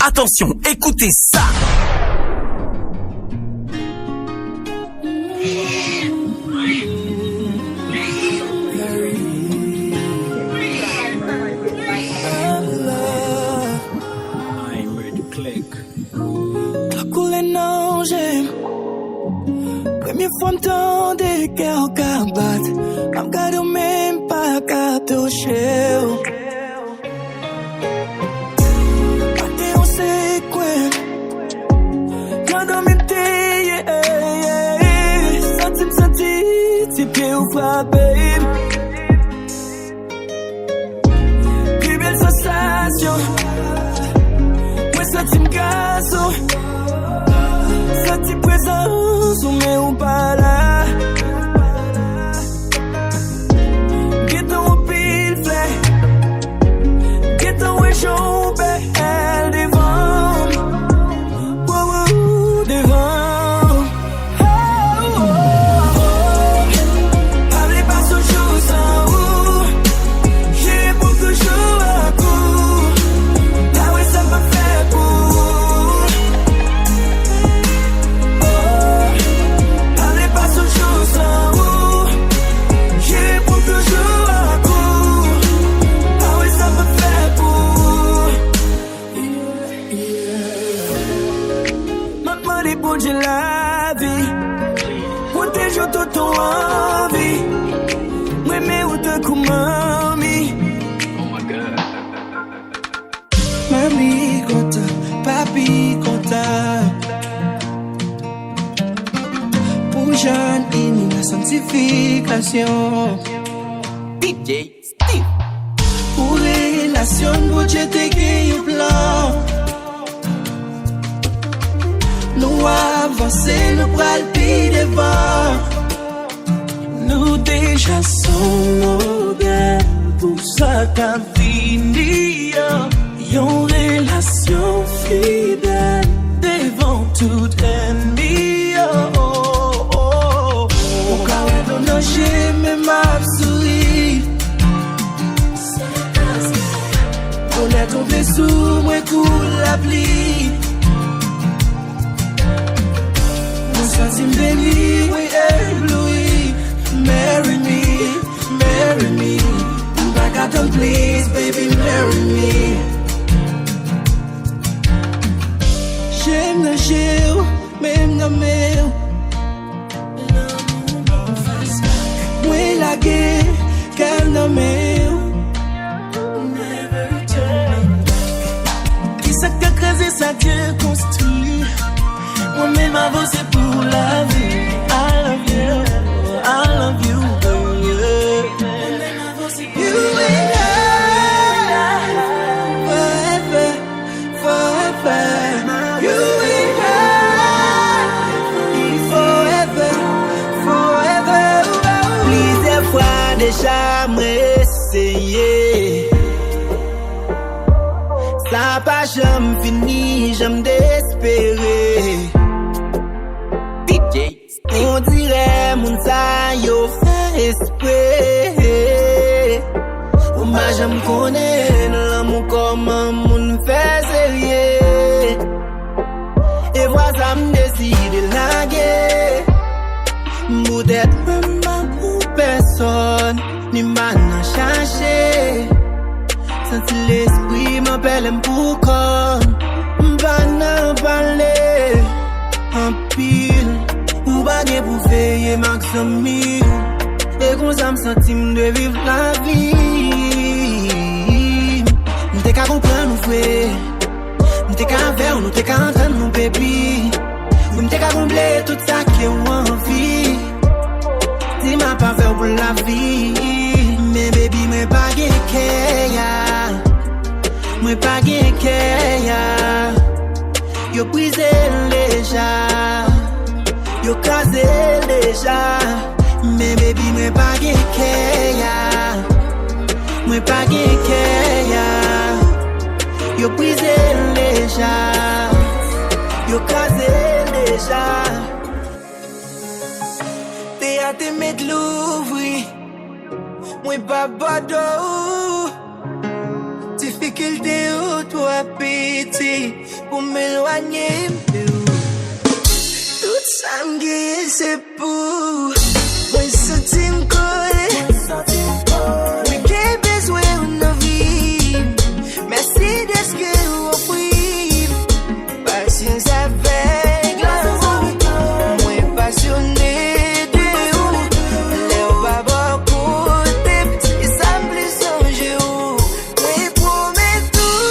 Attention, écoutez ça. Première fois m'tend des cœurs qu'à battre, m'am gade même pas qu'à toucher. Matin on sait quoi, quand on m'était, senti, tes pieds ou frappé. Plus belle sensation, moi senti m'gazo. Senti présence ou mais ou pas là. Get on pile flay, get on we show belle devant, devant. Parlez pas toujours sans vous, j'irai pour toujours à coup. Ah ouais ça m'a fait pour. J'ai la vie, protège tout envie, moi mais où te mami. Oh my God. Mami content, papi content. Pour jeune in la sanctification. DJ Steve. Pour relation, pour Dieu te créé plan. Nous avancer, nous pral pi devant. Nous déjà sommes bien pour ça qu'a fini. Yon relation fidèle devant tout ennemi. Au cas où on n'a jamais ma souris. On est tombé sous moi coule la pluie. Senti béni, oui, ébloui. Marry me. Back at them, please, baby, marry me. J'aime le jeu, même le mien. Oui, la guerre, qu'elle ne m'aime. Qui s'est crasé, ça te construit. Moi-même avancé pour la vie. I love you, baby. You and I, forever. You and I, forever. Plusieurs fois déjà m'essayer. Ça pas jamais fini, jamais désespéré. On dirait mon sa yo fait esprit. Ou ma j'aime connaître l'amour comme un monde fait sérieux. Et voilà ça me décide de laguer. Peut-être même pas pour personne, ni maintenant chercher. Senti l'esprit m'appelle pour comme m'bana parler en pile. Ou bagay pour veiller maximum. Et qu'on ça me sentime de vivre la vie. M'te qu'à comprendre nous frère. M'te qu'à faire, nous t'es qu'à entendre nous baby. M'te qu'à combler tout ça qui est envie. Si m'a pas fait pour la vie. Mais baby, moi pas guékeya. Moi pas guékeya. Yo brisé déjà. Yo casé déjà, mais baby moi pas guékeya, moi pas guékeya. Yo brisé déjà, yo casé déjà. T'es à te mettre l'ouvri, moi pas bado. Difficulté ou toi pitié pour m'éloigner de vous. Tout ça me c'est pour moi sentir me coller. Mais j'ai besoin de vie. Merci de ce que vous offrez. Patience avec l'amour. Moi passionné de vous. Les babas côté. Et ça me plaît songer vous. Moi promets tout.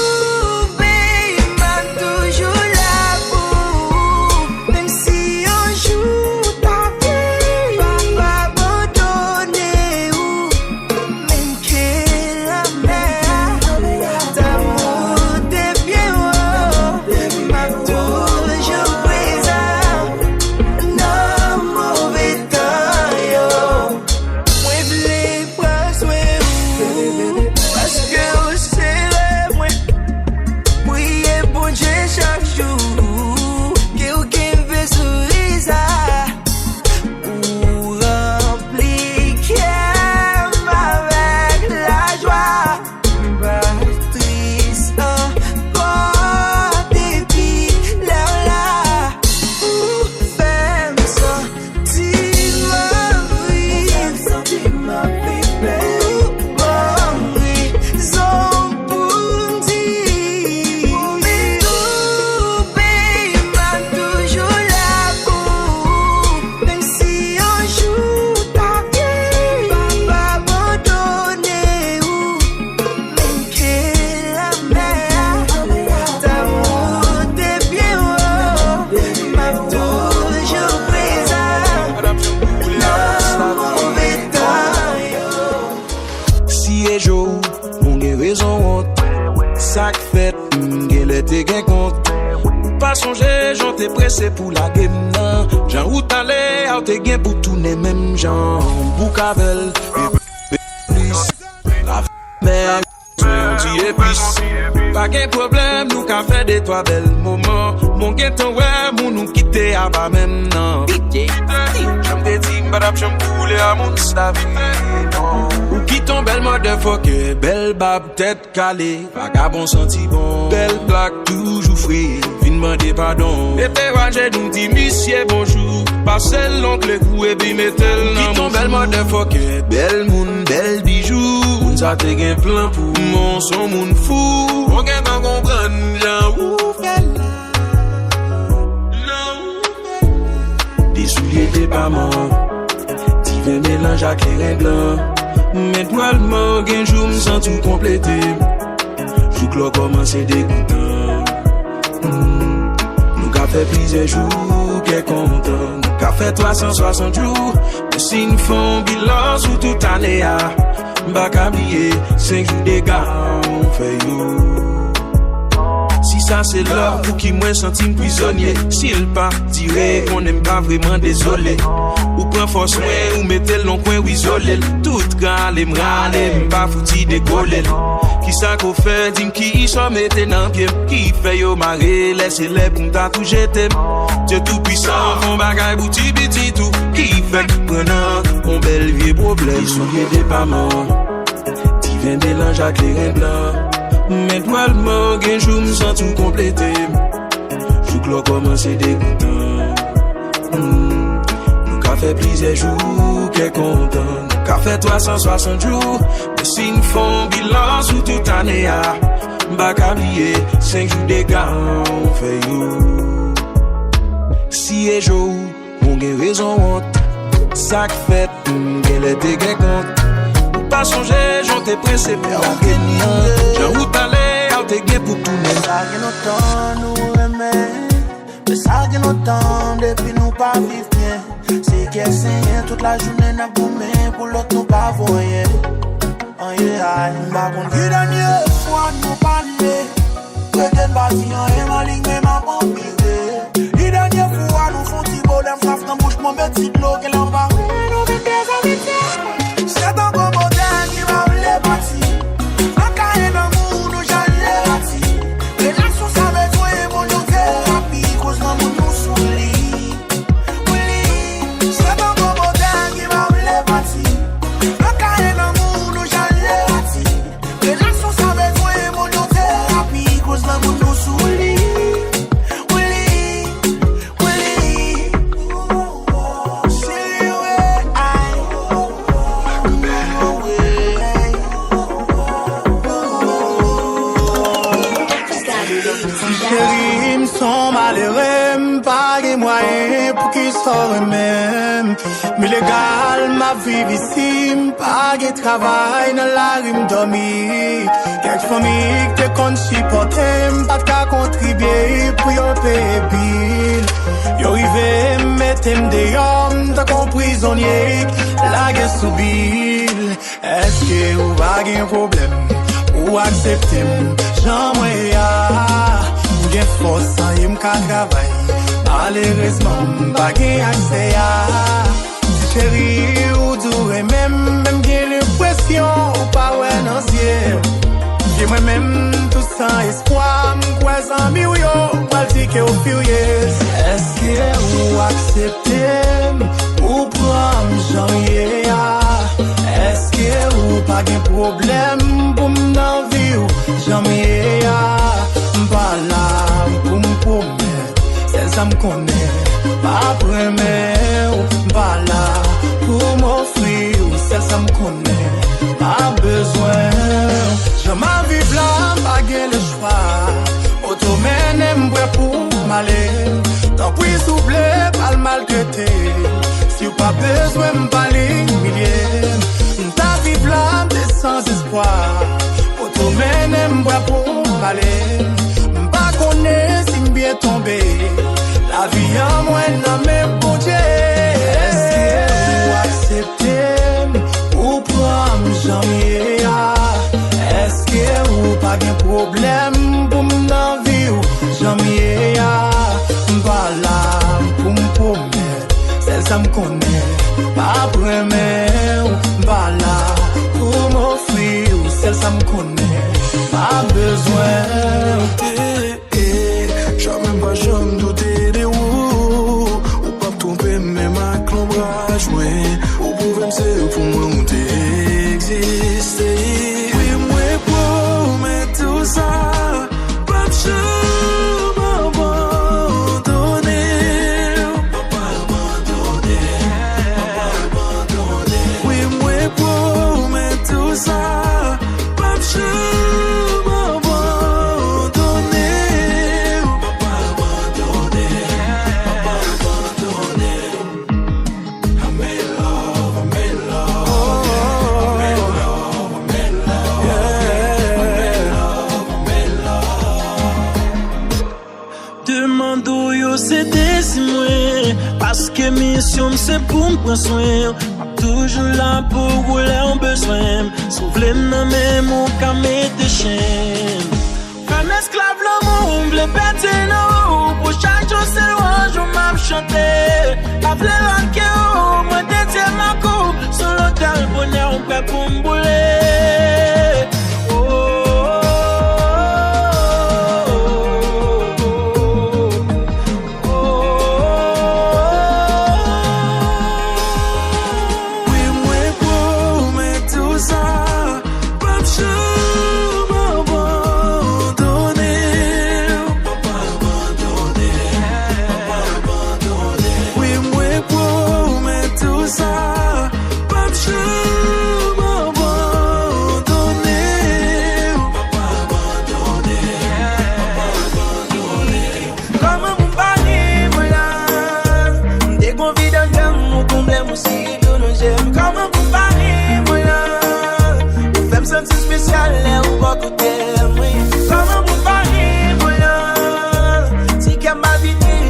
Baby, m'a toujours là pour. Même si un jour t'as fait. Papa abandonné ou. Même que la mer. D'amour t'es bien haut. M'a toujours présent. Non mauvais temps yo. Moi v'lais pas soin ou. Parce que vous c'est moi. Priez bon Dieu chaque jour. Que aucun veut sourire pour remplir cœur avec la joie. Pas triste encore depuis là. Fais-me sentir ma vie. Bonne raison pour dire. Mais tout pays m'a toujours là pour. Même si un jour t'as vu papa abandonné ou. Même que la mer. D'amour t'es bien haut. M'a toujours présent. Non mauvais temps yo. Si et jour, on gen raison honte. Ça que fait, gen l'été gen compte. Pas songer, j'en t'ai pressé pour la game nan. J'en route aller, ou t'es gen pour tourner même gens. Boucavel, et plus. La mère, on dit épice. Pas gen problème, nous qu'a fait des toi belles moments. Mon gen ton ouais, mon nous quitter à bas même nan. DJ Steve. J'aime des teams, badab, j'aime couler à mon staff. Ou qui ton belle motherfucker, belle bab, tête calée, vagabond senti bon. Belle plaque, toujours frais, vin demander pardon. Et t'es rangé, nous dit monsieur bonjour. Passez l'oncle cou et puis mettez-le dans qui ton belle motherfucker, belle moun, belle bijou. Moun sa te gen plein pour mon son moun fou. On gen t'en comprendre, j'en ouf là. Des souliers des parents, divin mélange à clair et blanc. Mais toi le manque un jour me sens tout complété. Joue que l'on commence dégoûtant. Nous qu'a fait plusieurs jours qu'est content. Nous qu'a fait 360 jours. Mais si nous font bilan sous toute année, m'ba qu'oublier 5 jours de gars on fait you. Si ça c'est l'heure pour qui moi senti prisonnier. S'il pas dirait qu'on n'aime pas vraiment désolé. Ou prend force moi ou mettez le long coin ou isolé. Tout râle m'pas fouti décoller. Qui ça qu'on fait dis qui y soit mettez dans pied. Qui fait yo marrer laissez-les pour m'ta tout jeter. Dieu tout puissant mon bagay bouti biti tout. Qui fait prenant mon bel vieux problème. Ils sont des parents. Divin mélange à clair et blanc. Mais toi le manque un jour me sens tout complété. Joue que l'on commence dégoûtant. Nous qu'a fait plusieurs jours qu'est content. Nous qu'a fait 360 jours. Mais si nous font bilan sous toute année, m'ba qu'oublier 5 jours de gars on fait you. Si et jour, on gen raison honte. Ça que fait, gen l'été gen compte. Pas songer, j'en t'ai pressé pour la gagnante. J'en route aller, ou t'es gay pour tout le monde. Ça gagne autant nous aimer. Mais ça gagne autant depuis nous pas vivre bien. C'est qu'elle saigne toute la journée n'a goumé. Pour l'autre nous pas voyer. Oh yeah, m'a contre qui dernier fois nous parler. Peut-être bâtiment et ma ligne mais m'a pas miré. Les dernières fois nous font petit bonheur. Frappe dans bouche mon petit de l'eau qu'elle en va. Nous vite des amitiés. C'est un gros modèle qui m'a voulu partir. Un carré d'amour, nous j'allais partir. Relation ça va jouer mon nom thérapie. Cause non, nous souris. Oui, c'est un gros modèle qui m'a voulu partir. Un carré d'amour, nous j'allais partir. Relation ça va jouer mon nom thérapie. Chérie, m'son malheureux, pas de moyens pour qu'il soit même. Mais légal, ma vie ici, pas de travail, dans la rue m'dormir. Quelques familles te compte supporter, pas de contribuer pour yon payer bill. Yo rive, mettez-moi dehors, t'as qu'on prisonnier, la guerre sous bill. Est-ce que vous avez un problème? Ou accepter j'aimerais j'ai force sans y m'ka travail malheureusement pas gain accès à chérie ou doué même j'ai l'impression ou pas ouais non ciel j'ai moi-même tout sans espoir m'crois en mi ou yo mal dit que au furieux est-ce que ou accepter ou prendre janvier est-ce que ou pas gain problème pour m'en vivre jamais pas là pour me promettre celle ça me connaît pas vraiment pas là pour m'offrir celle ça me connaît pas besoin je m'en vis là pas gain le choix automène m'boire pour m'aller tant pis souffler pas le maltraiter si ou pas besoin m'parler millier ta vie là t'es sans espoir automène m'boire pour m'aller m'pas connaît si m'bien tombé la vie en moi n'a même bon Dieu est-ce que vous acceptez ou prendre jamais est-ce que vous pas de problème pour m'en vivre jamais m'pas là pour me promettre celle ça me connaît pas vraiment m'pas là pour m'offrir celle ça me connaît pas besoin jamais pas jamais douter de vous ou pas tromper même à clombrage ou pouvez me c'est pour moi où t'exister oui moi promets tout ça pas de jamais abandonner oui moi promets tout ça pas de jamais abandonner Demando yo c'était si moi parce que mission c'est pour me prendre soin toujours là pour rouler en besoin souffler dans mes mots comme des chaînes femme esclave l'amour me le pète non pour chaque jour c'est loin je m'am chanter appelé la que moi détiens ma coupe sur l'hôtel bonheur on peut pour me bouler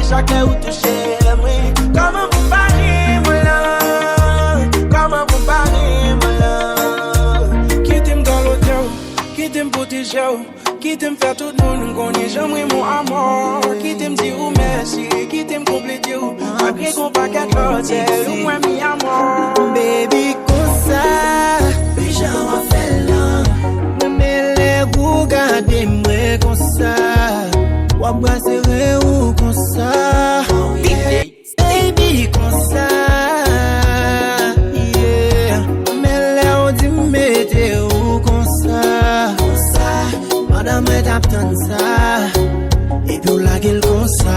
chacun ou toucher moi comment vous parlez moi là comment vous parlez moi là qui t'aime dans l'hôtel qui t'aime protéger qui t'aime faire tout le monde connaît jamais mon amour qui t'aime dire merci qui t'aime compléter malgré qu'on pas qu'à l'hôtel ou moi mi amour baby comme ça déjà on fait là mais les goûts garder moi comme ça ou abrasser ou comme ça baby comme ça yeah mais là on dit mettez ou comme ça madame est absente ça et puis la gueule comme ça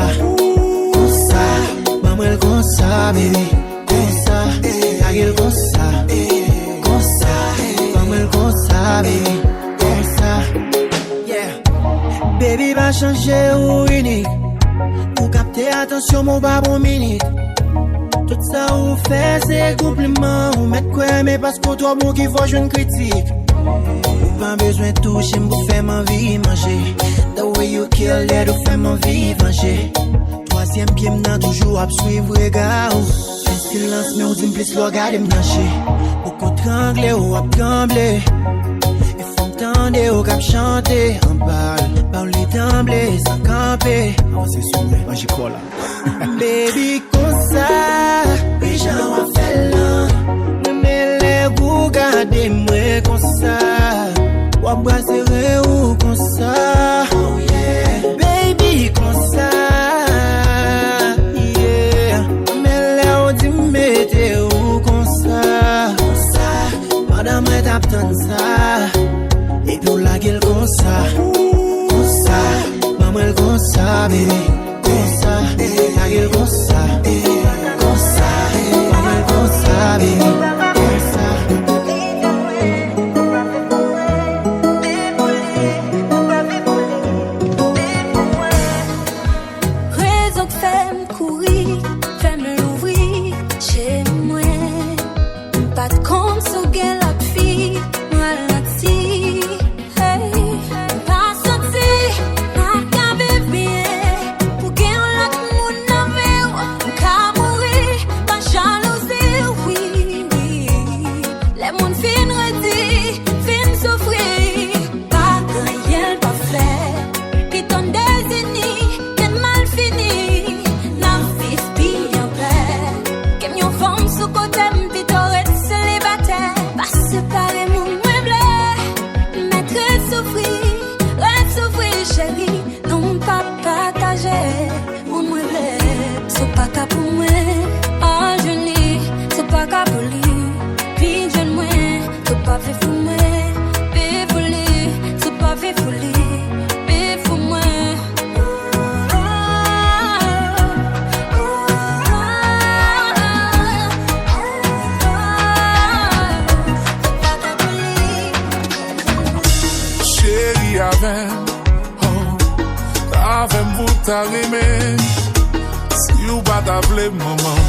maman comme ça baby comme ça la gueule comme ça maman comme ça baby comme ça yeah baby Baby, va changer ou unique. Pour capter attention, mon babon minute. Tout ça ou fait, c'est compliment. Ou mettre quoi, mais parce qu'on toi, bon, qu'il faut jouer une critique. Ou pas besoin de toucher, pour faire ma vie manger. The way you kill, let ou faire ma vie manger. Troisième pied, m'nan toujours à suivre, regard. Fais silence, mais on dit plus le regard, m'nacher. Ou contre anglais, ou à trembler. Tendez au cap chanter en parle d'emblée sans camper. Oh, c'est sûr, moi j'y crois là. Baby, comme ça, les gens ont fait l'an. Mais les goûts, gardez-moi comme ça. Ou à brasserie ou comme ça. Oh yeah, baby, comme ça. Yeah, mais les on dit mettez ou comme ça. Comme ça, madame est apte ça. Et pour la gueule comme ça, maman elle comme ça, bébé, comme ça, la gueule comme ça, maman elle comme ça, bébé, comme ça. Raison que fais-moi courir, fais-moi l'ouvrir chez moi. Pas de compte sur quelle autre fille, moi là-dessus. Si ou pas t'appeler maman,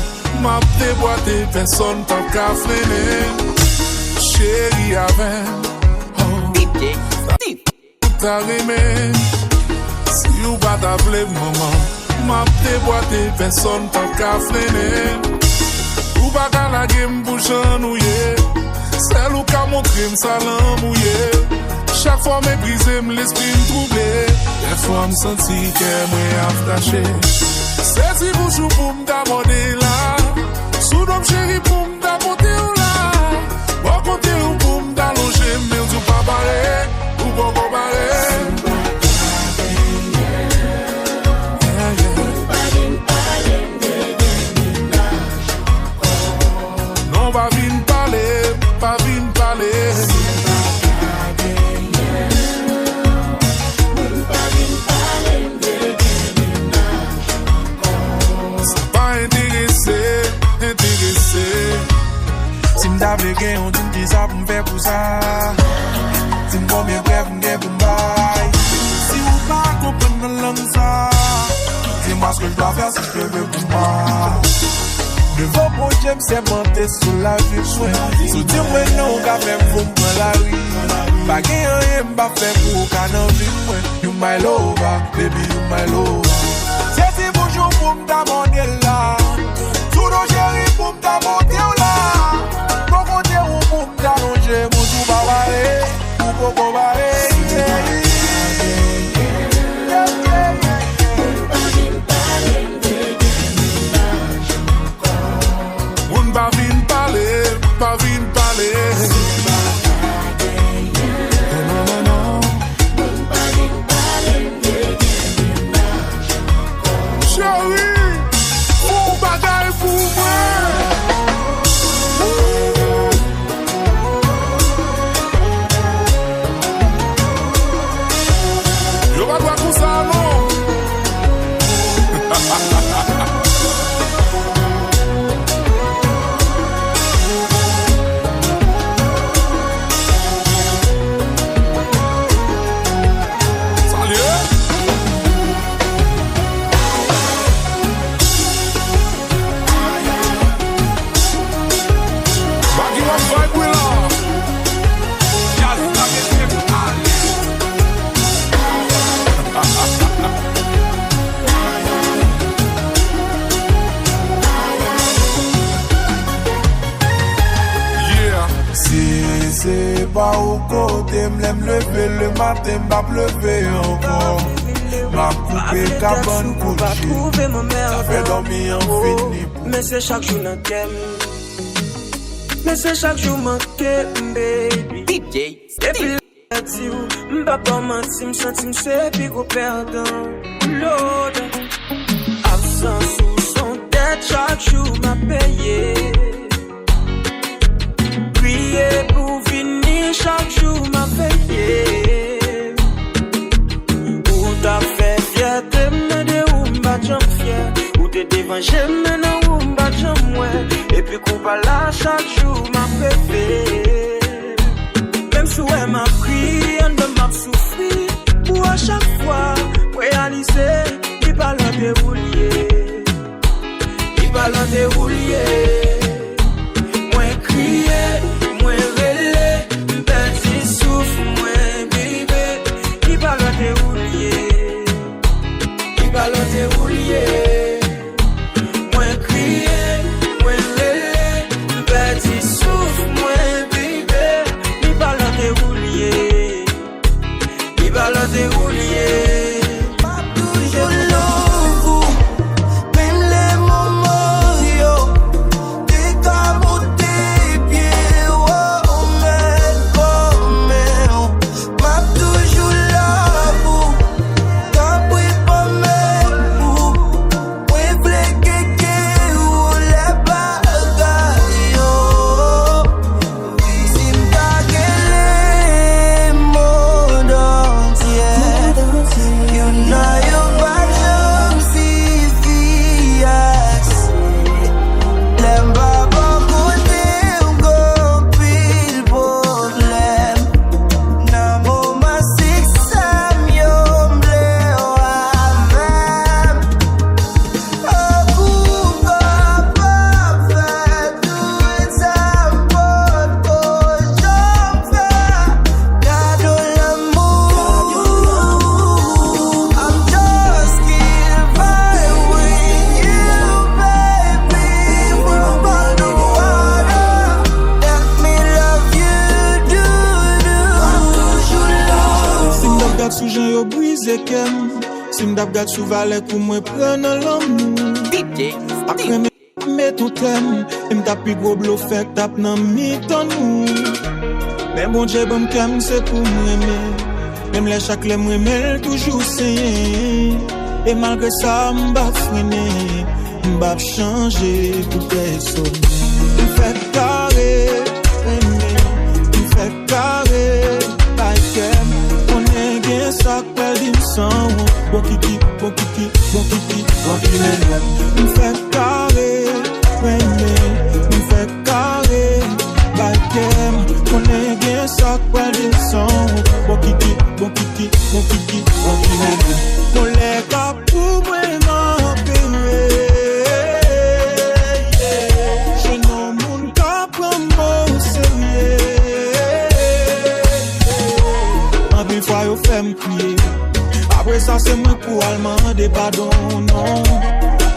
m'a déboîté, personne t'a qu'à freiner. Chérie avec, DJ Steve. t'as rimé. Si ou pas t'appeler maman, m'a déboîté, personne t'a qu'à freiner. Ou pas qu'à la game pour chanouiller, celle ou qu'à montrer m'sa l'embouiller. Chaque fois méprisé, l'esprit m'troublé. Des fois m'senti qu'elle m'a aftaché. C'est si vous pour m'd'aborder là. Sous l'homme chéri pour m'd'apporter ou là. Bon côté ou pour m'd'allonger, mais ou pas barré, ou pas barré. Non, pas vin parler, pas vin parler. Si m'd'avle gen, on dit m'dis ça pour m'faire pour ça. Si m'combien bref m'gen pour m'bail. Si ou pas comprendre la langue ça, dis-moi ce que je dois faire si je veux pour moi. Devant mon Dieu, c'est monter sur la vie soin. Soutien-moi non, qu'a fait pour m'prendre la rue. Pas gen rien m'ba faire pour qu'à n'en vivre moins. You my lover, baby you my lover. C'est bonjour pour m'd'aborder là. Tout nos chéris pour m'd'aborder là. Mon côté ou pour m'd'allonger, mon tout va barrer, ou pour barrer. Moun pa vin parler, pa vin parler. Non, non, non. Chérie, ou bagaille pour moi. Yo pas droit pour ça, non. pas au côté, m'l'aime lever le matin, m'a pleuvé encore. M'a coupé cabane couché, ça fait dormir infini. Mais c'est chaque jour dans thème. Mais c'est chaque jour manqué, baby. DJ Depuis la m'pas pas menti, m'senti m'sais puis gros perdant. L'autre, absence sous son tête, chaque jour m'a payé. Prier pour finir, chaque jour m'a payé. Ou t'as fait fierté, me de ou m'ba j'en fier. Ou t'es devant j'aime, non ou m'ba j'en ouais. Et puis qu'on pas là, chaque jour m'a payé. Même si elle m'a pris, on ne m'a souffri. Pour à chaque fois, réaliser, il parle de roulier. Il parle de roulier. Moi crier, moi relais, petit souffle, moi bébé. Il parle de roulier. Il parle de roulier. Moi crier, moi relais, petit souffle, moi bébé. Il parle de roulier. Il parle de roulier. Toujours l'envou, même les moments, yo. T'es comme au tes pieds, oh, mais, m'a toujours l'envou. T'as pris pas mes bouts, ouais, blé, kéké, ou les bagailles, yo. Si m'ta gueulé, monde entier, you know you pas j'aime si fias. L'aime pas côté ou go pile problème. N'amo ma six sam yo m'le même. A coup pas fait tout ça pour j'en fais. Gado l'amour. I'm just getting by with you, baby. We're about the water. Let me love you, Si m'dap gade sou jan yo brise kem, si m'dap gade sou valet pou mwen pren nan l'amour. DJ Après me tout thème, et m'tap pi gros blo fek tap nan mi ton nou. Men bon Dieu bon kem c'est pour m'aimer. Même les chaque les m'aimer toujours saigner. Et malgré ça m'ba freiner, m'ba changer pour personne. M'fait carré, aimer, m'fait carré, like kem. On est bien ça qu'elle dit sans bon kiki, bon kiki, bon kiki, bon kiki. M'fait carré, aimer, m'fait carré, like kem. On est bien ça qu'elle dit sans bon kiki, bon kiki, bon kiki, bon kiki. On les gars pour vraiment payer. Je n'en moun ka prendre au sérieux. En pile fois yo fait m'crier. Après ça c'est moi pour allemand des pardon non.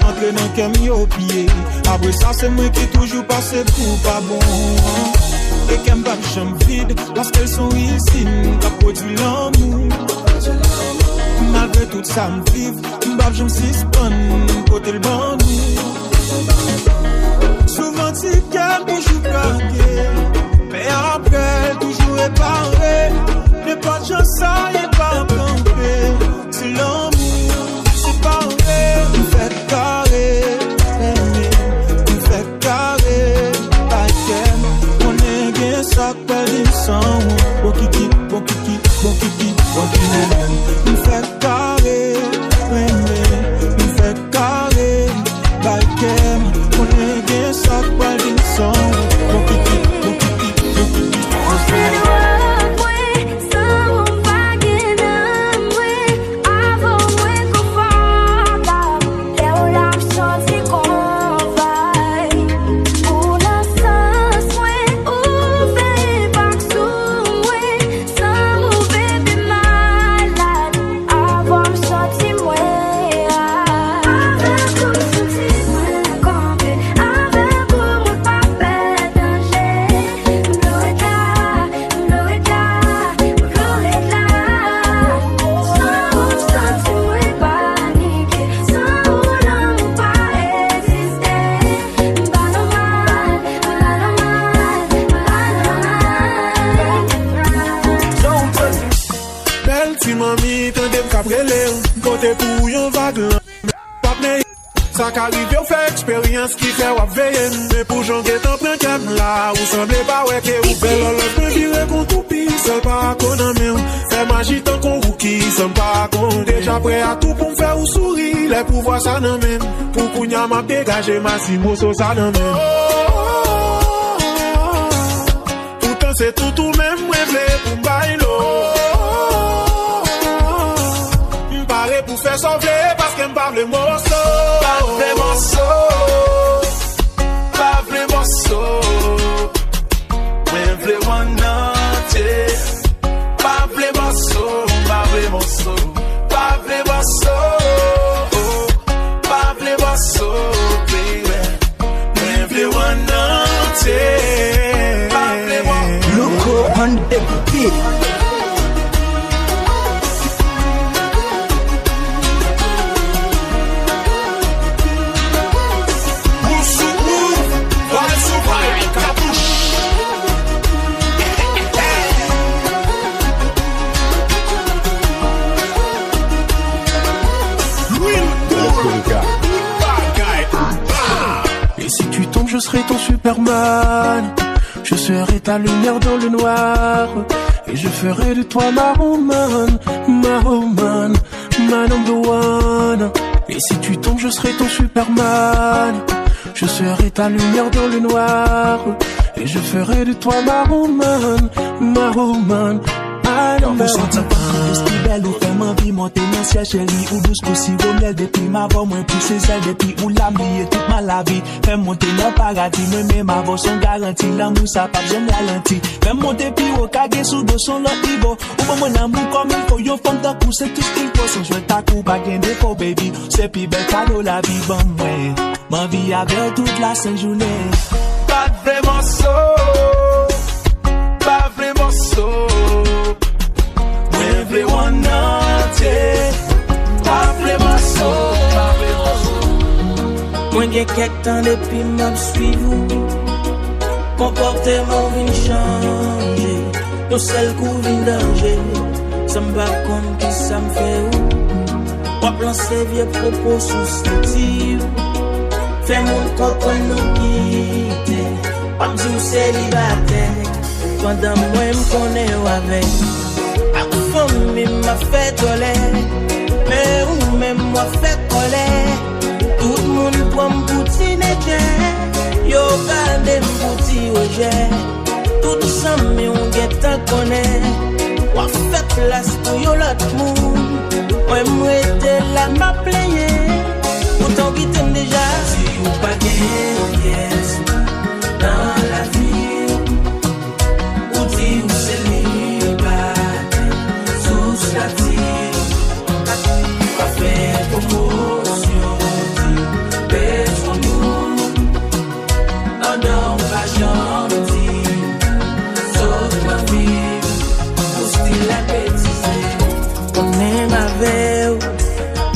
Entre dans kem yo pied. Après ça c'est moi qui toujours passe pour pas bon. Et qu'elle bat chambre vide lorsqu'elles sont ici, qu'a produit l'amour. Malgré tout ça m'vive, m'bap j'me suspend côté le bandit. Souvent si qu'elle toujours craqué, mais après toujours réparé. Ne pas de chance ça y'a pas campé. C'est l'amour, c'est pas vrai. M'fait carré, m'fait carré, on est bien ça qu'elle dit sans bon kiki, bon kiki, bon kiki, bon kiki. M'fait carré, Ça qu'arrive, on fait expérience qui fait ou veiller. Mais pour j'en get en prend comme là, ou semblez pas ouais que ou fait l'autre me virer qu'on tout pis, seul pas qu'on en même. Fait magie tant qu'on rookie, sommes pas qu'on déjà prêt à tout pour me faire ou sourire. Les pouvoirs ça n'en même. Pour qu'on y a m'a dégagé ma simo so ça n'en même. Tout c'est tout même rêver pour bailo. M'pare pour faire sauver parce que m'parle le morceau. Pas vrai morceau. Pas vrai morceau. Mais vrai one entier. Pas vrai morceau. Pas vrai morceau. Pas vrai morceau. Pas vrai morceau. Baby. Mais vrai one entier. Pas vrai morceau. Loco on the beat. Et si tu tombes, je serai ton Superman. Je serai ta lumière dans le noir. Et je ferai de toi ma woman, my number one. Et si tu tombes, je serai ton Superman. Je serai ta lumière dans le noir. Et je ferai de toi ma woman. Vous sentez pas quand vous êtes belle ou fait m'envie monter dans ciel chérie ou douce possible au miel depuis ma voix moins plus ses ailes depuis ou l'âme liée toute ma vie fait monter dans paradis moi-même ma voix sont garantie l'amour ça pas jamais ralenti fait monter puis au cagé sous dos son l'autre niveau ou bon mon amour comme il faut yo femme d'un coup c'est tout ce qu'il faut sans jouer ta coupe à gain défaut baby c'est plus belle cadeau la vie bon ouais ma vie avec toute la sainte journée pas vraiment so pas vraiment so everyone entier pas vraiment so moi j'ai quelques temps depuis m'a suivi comportement vient changer yo seul coup vient danger ça me bat comme qui ça me fait ou pas lancer vieux propos sous-statut fait mon corps nous quitter pas dire célibataire pendant moi me connais avec mais m'a fait colère mais ou même moi fait colère tout le monde prend m'poutine yo garde m'pouti oje tout ça mais on get ta connaît ou fait place pour yo l'autre monde moi m'était là m'a plaigné autant vite déjà si ou pas yes dans la vie ou dit ou c'est pas fait promotion besoin-nous en dehors pas gentil sauf ma vie au style la bêtise on aime avec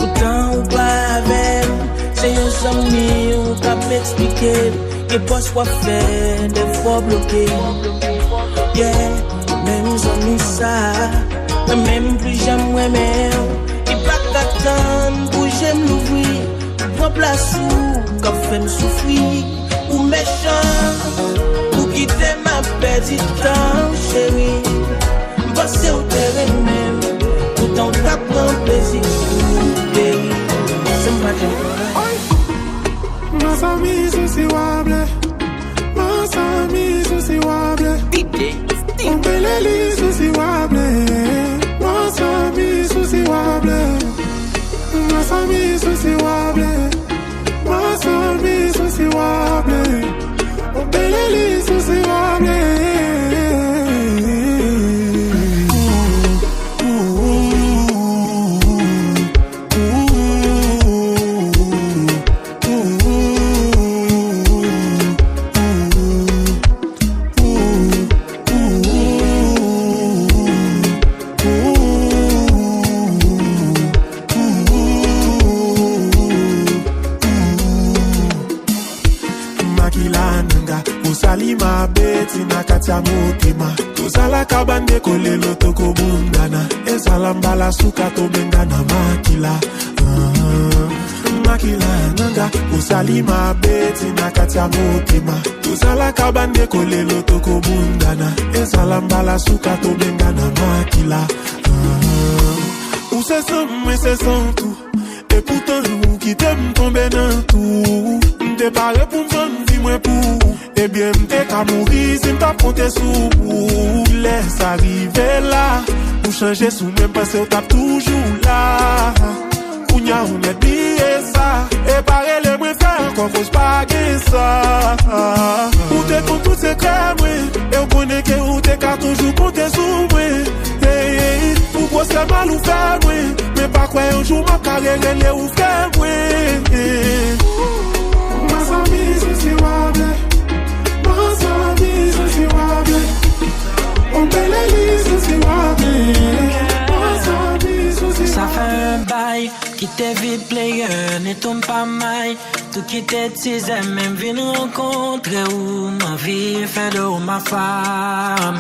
autant ou pas avec c'est un ami ou t'as m'expliquer et pas soit fait des fois bloqué yeah même amis ça même plus jamais même il pas qu'attendre pour j'aime l'ouvrir prends place où quand fait me souffrir ou méchant ou quitter ma perdre temps chérie passer au terrain même autant t'apprendre plaisir baby c'est ma Mas amigos se wable Mas amigos se wable On belelizo se wable Mas amigos se wable Mas amigos se wable Mas amigos se wable On belelizo se wable Salima beti na katia motema Tozala kabande kole lotoko bundana Ezala mbala suka to bengana makila makila nanga usali mabeti na katia motema usala kabande kole lotoko bundana esalambala suka to bengana makila ou c'est sans tout et pourtant ou qui t'aime tomber dans tout m'te paré pour m'vendre vie moi pour et bien m'te qu'à mourir si m't'a compté sous laisse arriver là pour changer sous même pensée ou tape toujours là Kounya ou net biye ça et pareil les moins faire qu'on faut pas que ça ou t'es con tout secret moi et on connaît que ou t'es qu'à toujours compter sur moi hey ou quoi c'est mal ou faire moi mais pas quoi un jour ma carrière elle ou faire moi ma famille c'est wable ma famille c'est wable on peut les lire c'est wable ça fait un bail, quitter vite player, ne tombe pas mal. Tout quitter tes amis, même venir rencontrer où ma vie fait de ma femme.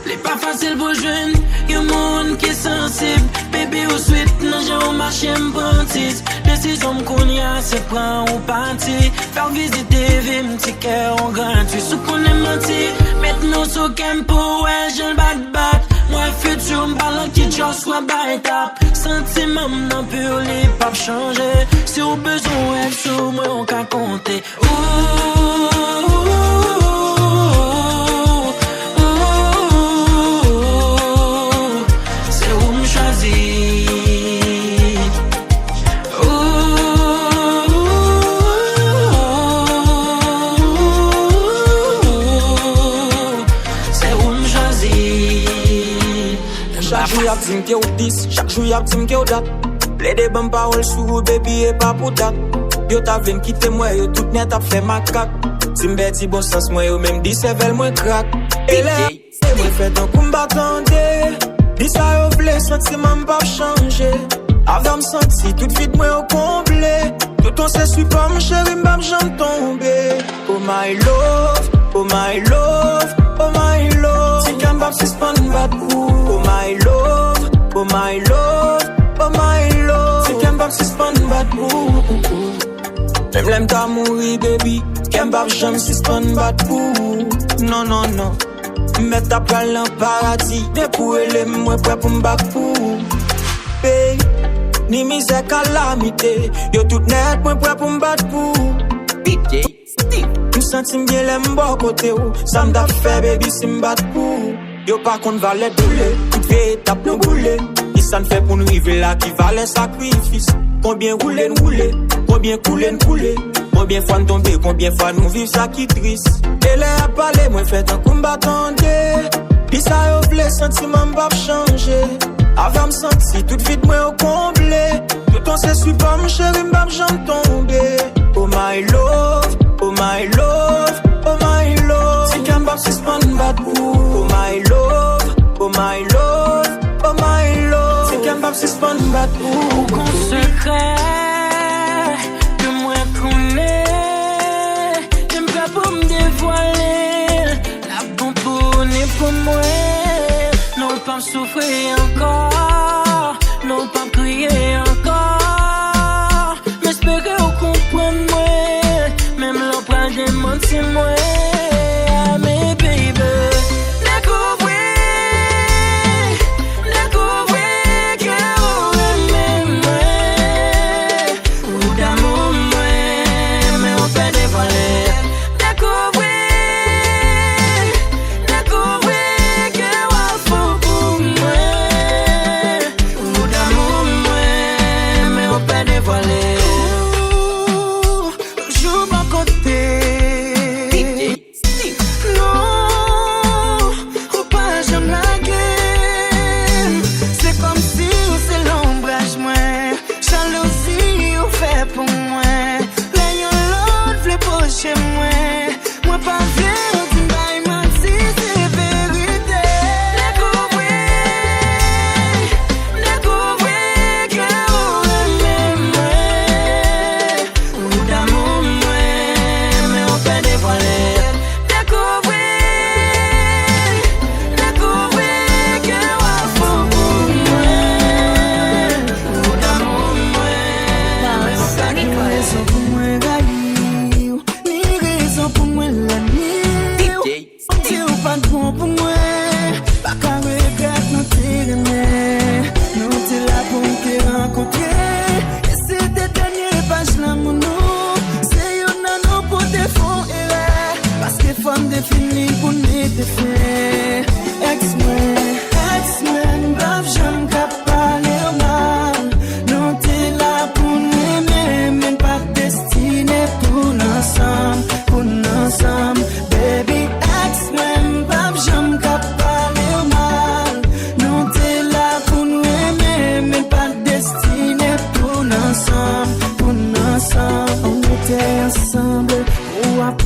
Les pas facile pour jeune, y'a monde qui est sensible. Baby ou suite, non j'ai au marché m'prantise. Décision qu'on y a, c'est prendre ou partir. Faire visiter, vie m'ticket, on gratuit. Sous qu'on est menti, maintenant sous campo, ouais j'ai le bat. Moi futur m'parlant qui just soit bas étape. Sentiment m'nan pur les pas changer. Si au besoin être sur moi on qu'à compter. C'est où m'choisir. C'est où m'choisir. Chaque jour y'a dit m'ke ou 10, chaque jour y'a dit m'ke ou dat. Play des bonnes paroles sur baby et pas pour dat. Yo ta vin quitter moi, yo tout net a fait ma cac. Si m'beti bon sens moi, yo même dit c'est vel moi crack. Et là, c'est moi fait un combattant. Dis ça yo vle, sentiment m'pas changer. Avant m'senti tout vide moi au complet. Tout on se suit pas mon chéri m'pas j'en tomber. Oh my love, oh my love, oh my love. Si qu'un bab suspend bat pour. Oh my love, oh my love, oh my love. Si qu'un bab suspend bat pour. Même l'aime ta mourir baby. Qu'un bab j'aime suspend bat pour. Non non non. Mets ta pral en paradis. Des pour elle moi prêt pour m'bac pour. Hey, ni misère calamité. Yo tout net moi prêt pour m'battre pour. DJ Steve. M'sentim bien l'aime bon côté ou. Ça m'da fait baby si m'batte pour. Yo par contre valet doulé. Toute vieille étape nous bouler. Et ça ne fait pour nous vivre là qui valait sacrifice. Combien rouler nous rouler. Combien couler nous couler. Combien fois nous tomber. Combien fois nous vivre ça qui triste. Elle est à parler moi fait un combattant. Puis ça yo vle sentiment m'pas changer. Avant m'senti tout vide moi au complet. Tout on se suit pas mon chéri m'pas j'en tomber. Oh my love, oh my love, oh my love. Si qu'un bab suspend bat pour. Oh my love, oh my love, oh my love. Si qu'un bab suspend bat pour. Qu'on secret que moi connais. J'aime pas pour me dévoiler. La bonne pour n'est pour moi. Non pas souffrir encore. Non pas crier encore. Mais espérer au comprendre moi. Même l'empreinte des mentir moi. Mais baby.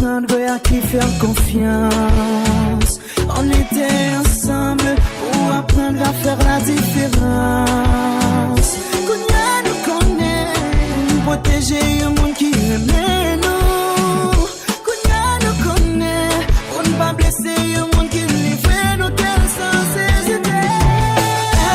apprendre à qui faire confiance. On était ensemble pour apprendre à faire la différence. Kounya nous connaît, nous protéger un monde qui aimait nous. Kounya nous connaît, pour ne pas blesser un monde qui livrait nos terres sans hésiter.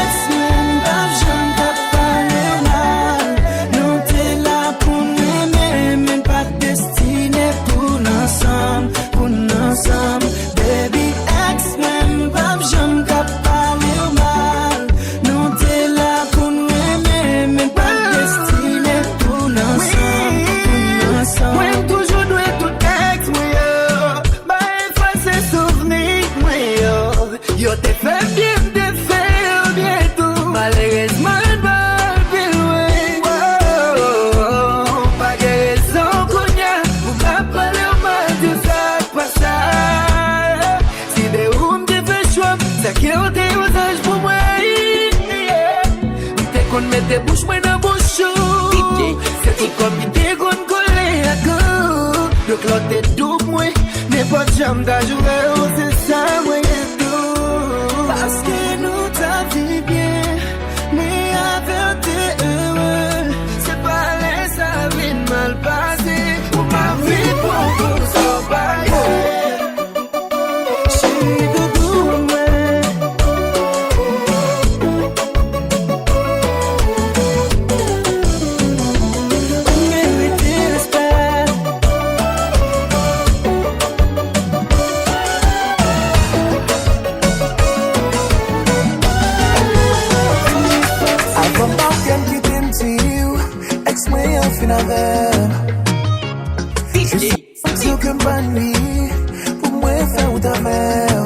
Ex-men, baf, j'en t'ai parlé mal. Nous t'es là pour nous aimer, mais pas destiné pour nous ensemble, pour nous ensemble. Baby, ex-men, baf, j'en t'ai parlé mal. Nous t'es là pour nous aimer, mais pas destiné pour nous ensemble, pour nous ensemble. Moi, toujours doué tout ex, moi, yo. Bah, effacer souvenir, moi, yo. Yo, t'es fait bien, t'es fait bien tout. Malheureusement, le bal, bien loin. Pas de raison, Kounya, pour m'appeler au mal de ça, pas ça. Si des rooms te fait choix, ça qui est au usage pour moi. T'es qu'on met tes bouches, moi, dans bouche. C'est tout comme t'es qu'on colle à coup. Le clot est double, moi. N'est pas de jambe d'ajouter, c'est ça, moi, et tout. Parce que nous t'avons bien, mais avec t'es heureux. C'est pas les ça vie mal passé. Pour ma vie, pour vous, ça va y Chérie, doudou, ouais. On mérite respect. Avant pas qu'elle quitte une tire, ex-moi en fin avec. Je suis sûr que pas nuit, pour moi faire ou ta mère.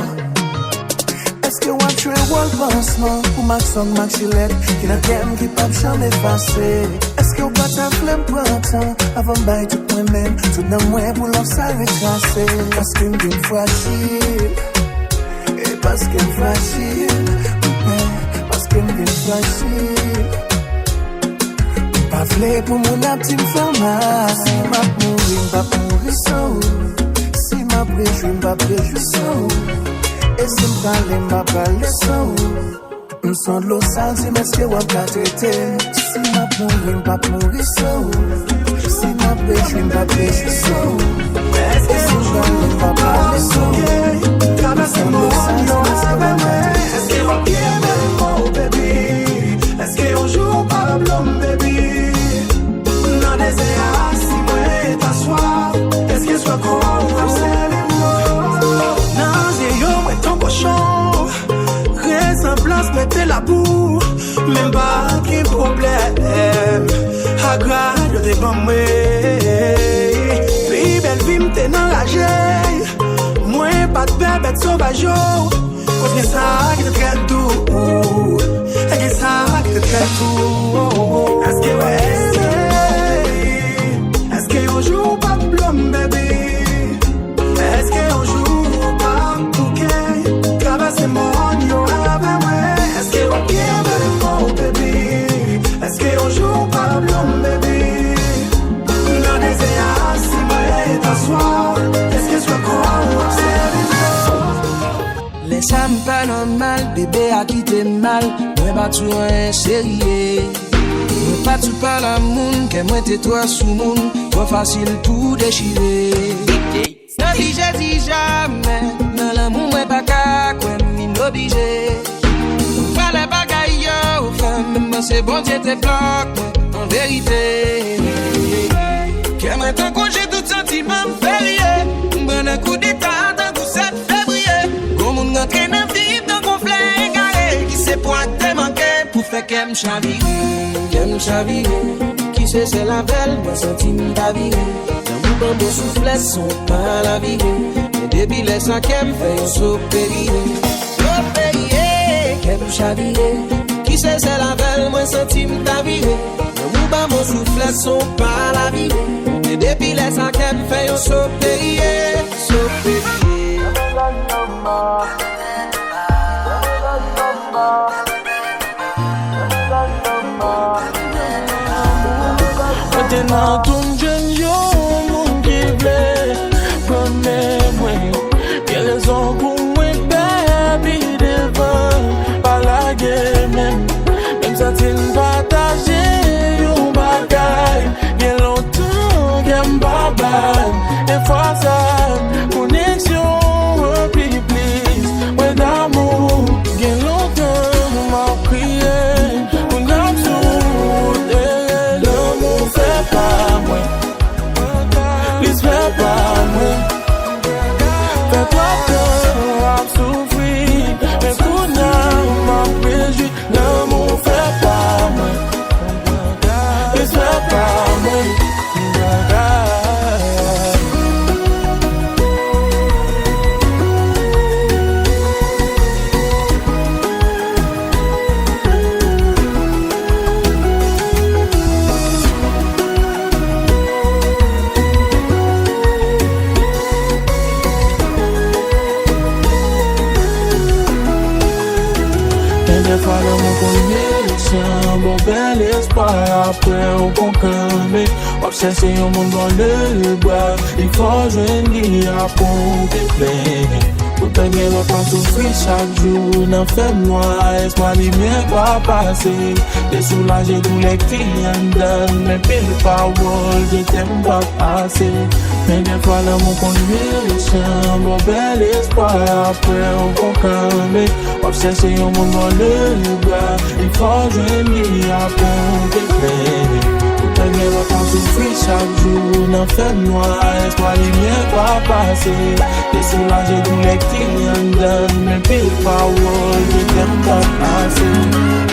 Est-ce que on tue un pansement pour ma song, ma chilette, qui n'a qu'un qui pas jamais effacé. Est-ce que on pas ta flemme printemps, avant bail tout moi-même, tout dans moi pour l'en ça retracer. Parce que m'd'une fragile, et parce qu'elle fragile, parce que m'd'une fragile. Pas vle pour mon petit femme. Si m'a mourir sans. Si m'a préjoué, m'a préjoué sans. Et si m'a parlé sans. M'sons de l'eau sale, si m'est-ce que wap la traité. Si m'a mourir sans. Si m'a préjoué, m'a préjoué sans. Et si m'a parlé sans. M'sons de l'eau sale, si m'est-ce que wap la traité. Est-ce que wap aime mon bébé? Est-ce qu'on joue pas l'homme bébé? Dans des airs, si moi t'assois, est-ce que soit con, c'est les mots? Dans les yeux, moi ton cochon, reste en place, mettez la boue, même pas qu'un problème, agrade devant moi. Puis belle vie m'te dans la gêne, moi pas de bête sauvage, cause que ça qui te traite tout. Et que ça qui te traite tout. Est-ce que ouais, est-ce qu'on joue pas blum baby? Est-ce qu'on joue pas bouquet? Traverser mon yo avec moi. Est-ce qu'on aime mon baby? Est-ce qu'on joue pas blum baby? Dans des airs, si moi t'assois, est-ce que soit quoi? Ça me pas normal, bébé a quitté mal. Moi pas tout un sérieux. Moi pas tout pas la moun, que moi t'es toi sous moun. Trop facile pour déchirer. N'obligé si jamais, dans l'amour moi pas qu'à quoi m'obligé. Pas la bagaille yo, femme, mais c'est bon Dieu te bloque, en vérité. Que maintenant quand j'ai tout sentiment férié, bon un coup d'état dans tout cette février. Comme entrer dans vivre dans conflit égaré, qui sait point te manquer pour faire qu'elle chavire, qui sait c'est la belle, moi sentiment d'avirer. Dans mon beau soufflet sont pas la vie, et depuis les sangs qu'elle fait on s'opérer, qu'elle chavire, qui sait c'est la belle, moi sentiment d'avirer. Dans mon soufflet sont pas la vie, et depuis les sangs qu'elle fait on s'opérer. Dans ton jeune yo, mon qui blé, Mais des fois l'amour qu'on est bon bel espoir après on concame obsession au monde dans le bois il faut joindre à pour te pour te gagner l'autre souffrir chaque jour n'en fait moi espoir lumière va passer les soulager tous les clients donne mais pile parole je t'aime pas passer mais des fois l'amour qu'on est bon bel espoir après on concame obsession au monde dans le bois il faut joindre à pour te gagner l'autre souffrir chaque jour n'en fait moi espoir lumière va passer les soulager tous les clients donne mais pile parole je t'aime pas passer.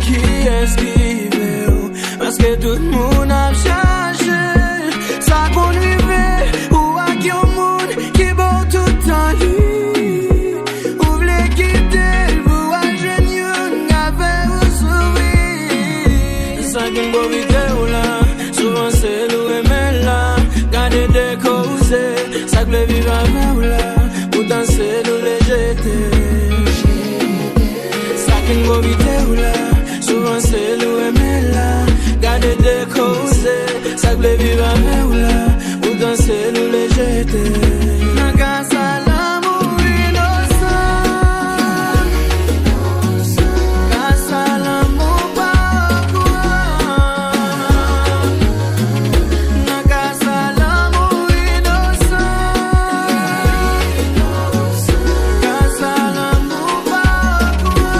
Qui est-ce qui veut parce que tout le monde a changé ça qu'on vivait ou à qui au monde qui bon tout le temps ou voulez quitter vous à jeune avec vous sourire ça qu'on va vite là souvent c'est l'oué là garder des causes ça que vivre avec vous là pourtant c'est nous les jeter ça qu'on va vite là souvent c'est l'oué là garder des causes ça que vivre avec vous là ou danser nous les jeter na casa l'amour innocent casa l'amour pas quoi na casa l'amour innocent casa l'amour pas quoi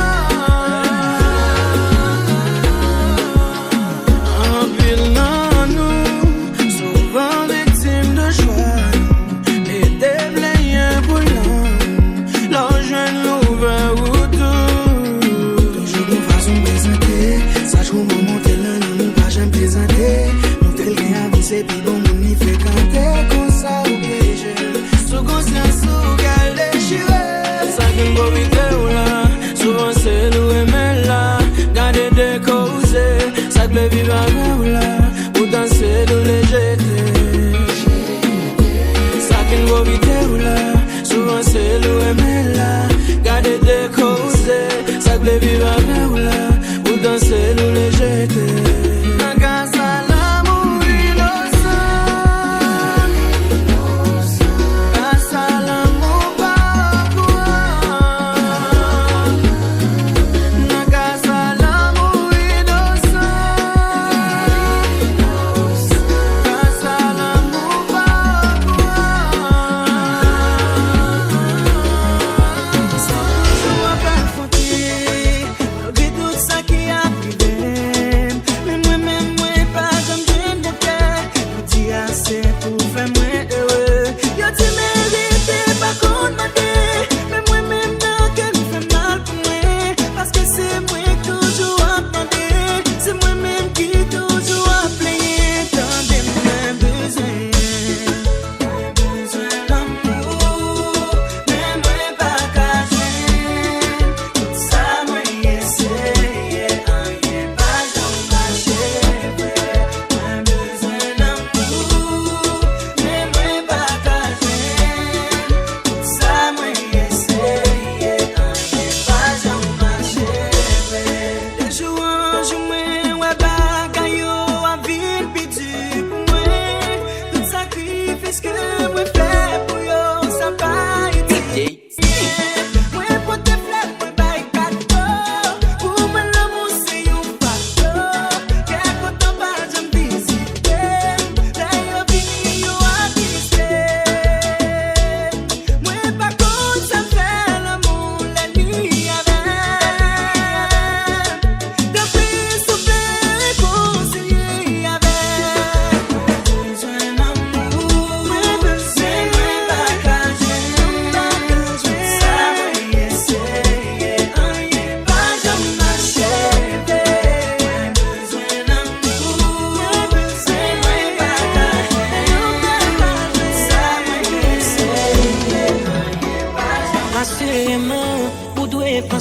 c'est plus bon mon y fréquenter comme ça obligé sous conscience sous qu'elle déchirée ça qu'une bobité ou là souvent c'est loué mais là garder des causes ça que le vivre avec ou là pourtant c'est nous les jeter ça qu'une bobité ou là souvent c'est loué mais là garder des causes ça que le vivre avec ou là pourtant c'est nous les jeter na casa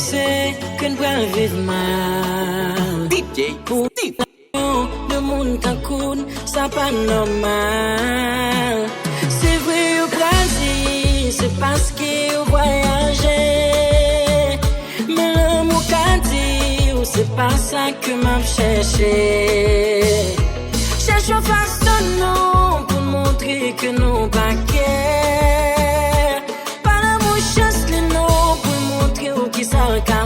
pensé que nous pourrions vivre mal. DJ Steve. Le monde t'acoune, ça pas normal. C'est vrai au Brésil, c'est parce qu'on voyageait. Mais l'amour qu'a dit, c'est pas ça que m'a cherché. Cherche une façon non pour montrer que nous pas care. Pas l'amour chasse les noms pour montrer où qui ça le café.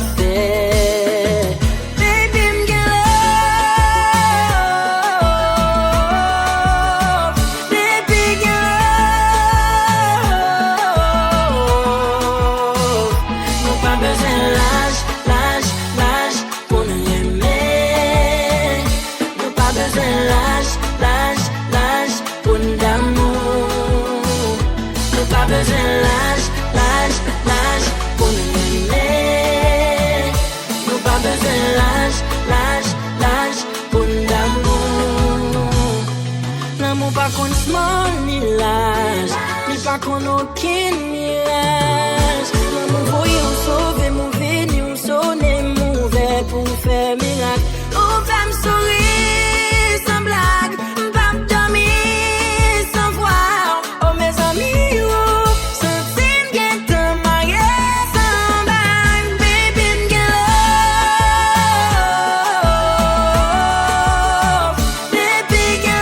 Pas qu'on small ni l'âge, ni pas qu'on aucun mirage. Nous voyons sauver mauvais, nous sonner mauvais pour faire miracle. On va me sourire sans blague, pas me dormir sans voir. Oh mes amis, oh, sans team get the marié sans bague, baby get love, baby get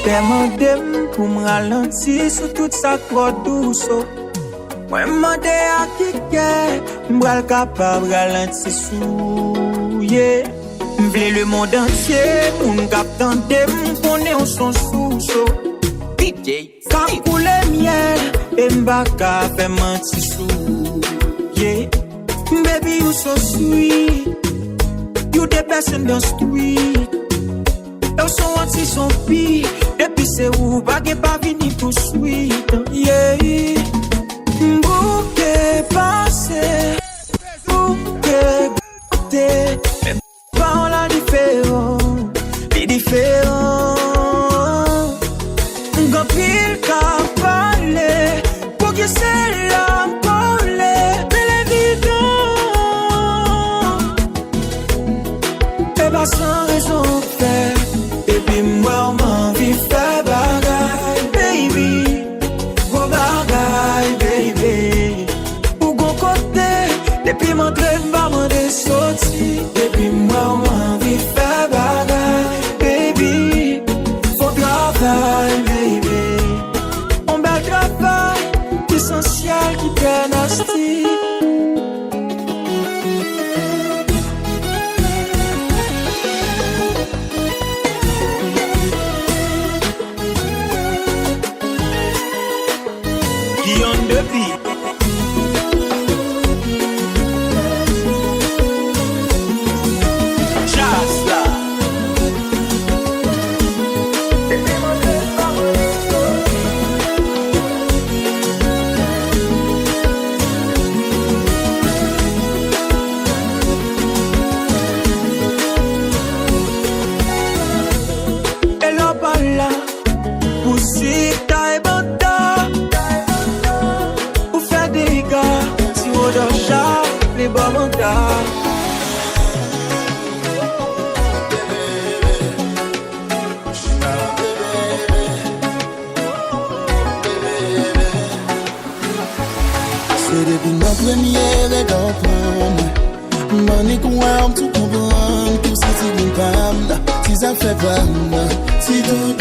Demandem pour me ralentir sur tout ça trop douce. Moi demandé à qui qu'est m'bral capable ralentir sous yeah. M'vle le monde entier pour nous capter m'conner on son sous. DJ Quand coule miel et m'baka fait mentir sous yeah. Baby you so sweet, you the best in the street. Eu sou anti son pi, depuis c'est où bague pas vini pour suite. Yeah, bouquet passé, bouquet goûté, mais pas la différent, les différents. Gopil ka parler, pour que c'est la parler, mais l'évident. Et pas sans raison faire. Baby, moi, m'envie faire bagaille, baby. Go bagaille, baby. Ou gon côté, depuis m'entraîne, pas m'en sorti. Baby, moi, m'envie faire bagaille, baby. Faut travail, baby. On bel travail, essentiel qui t'est nasty. On the beat. Chasla. Elo bala, pusita e banda. Si on dort chat, les bons mandats. C'est depuis ma première rencontre. M'en est quoi, tout comprendre. Tout ça, c'est une femme. Si ça fait femme, si tout.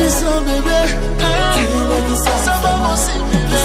ça, bébé. Dis-moi qui ça va aussi, bébé.